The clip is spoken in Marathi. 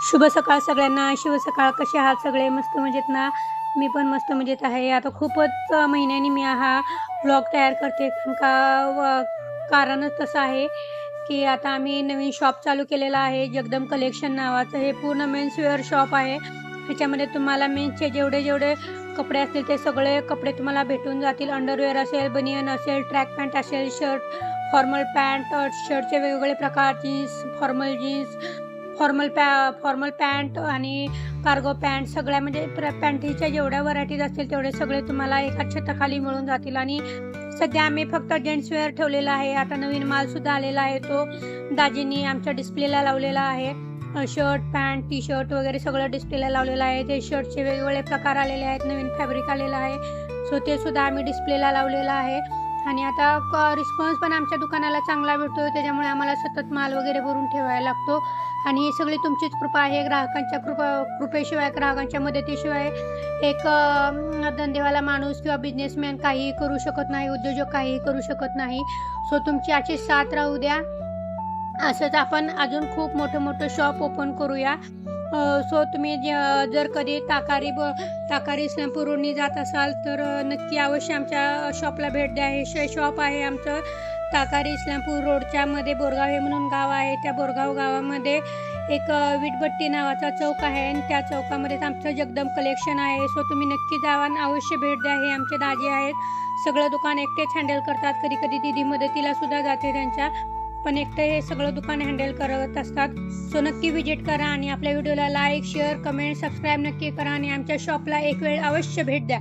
शुभ सकाळ सगळ्यांना. शुभ सकाळ. कसे आहात सगळे? मस्त मजेत ना? मी पण मस्त मजेत आहे. आता खूपच महिन्यांनी मी हा व्लॉग तयार करते, कारणच तसं आहे की आता आम्ही नवीन शॉप चालू केलेलं आहे. जगदम कलेक्शन नावाचं. हे पूर्ण मेन्स वेअर शॉप आहे. ह्याच्यामध्ये तुम्हाला मेन्सचे जेवढे कपडे असतील ते सगळे कपडे तुम्हाला भेटून जातील. अंडरवेअर असेल, बनियन असेल, ट्रॅक पॅन्ट असेल, शर्ट, फॉर्मल पॅन्ट, शर्टचे वेगवेगळे प्रकार, जीन्स, फॉर्मल पॅन्ट आणि कार्गो पॅन्ट, सगळ्या म्हणजे पॅन्टीच्या जेवढ्या व्हरायटीज असतील तेवढे सगळे तुम्हाला एकाच छताखाली मिळून जातील. आणि सध्या आम्ही फक्त जेंट्स वेअर ठेवलेला आहे. आता नवीन मालसुद्धा आलेला आहे, तो दाजींनी आमच्या डिस्प्लेला लावलेला आहे. शर्ट, पॅन्ट, टी शर्ट वगैरे सगळं डिस्प्लेला लावलेलं आहे. ते शर्टचे वेगवेगळे प्रकार आलेले आहेत, नवीन फॅब्रिक आलेलं आहे, सो ते सुद्धा आम्ही डिस्प्लेला लावलेलं आहे. आणि आता रिस्पॉन्स पण आमच्या दुकानाला चांगला भेटतो, त्याच्यामुळे आम्हाला सतत माल वगैरे भरून ठेवायला लागतो. आणि ही सगळी तुमचीच कृपा आहे. ग्राहकांच्या कृपेशिवाय, ग्राहकांच्या मदतीशिवाय एक धंदेवाला माणूस किंवा बिझनेसमॅन काहीही करू शकत नाही, उद्योजक काहीही करू शकत नाही. सो तुमची अशी साथ राहू द्या. असंच आपण अजून खूप मोठं शॉप ओपन करूया. सो तुम्ही जर कधी ताकारी इस्लामपूरवरून जात असाल तर नक्की अवश्य आमच्या शॉपला भेट द्या. हे शॉप आहे आमचं ताकारी इस्लामपूर रोडच्या मध्ये बोरगाव हे म्हणून गाव आहे. त्या बोरगाव गावामध्ये एक वीटभट्टी नावाचा चौक आहे आणि त्या चौकामध्येच आमचं जगदम कलेक्शन आहे. सो तुम्ही नक्की जावा, अवश्य भेट द्या. हे आमचे दाजी आहेत, सगळं दुकान एकटेच हँडल करतात. कधी कधी दीदी मदतीला सुद्धा जाते त्यांच्या, पण एकटे हे सगळं दुकान हँडल करत असतात. सो नक्की व्हिजिट करा आणि आपल्या व्हिडिओला लाईक, शेअर, कमेंट, सबस्क्राईब नक्की करा आणि आमच्या शॉपला एक वेळ अवश्य भेट द्या.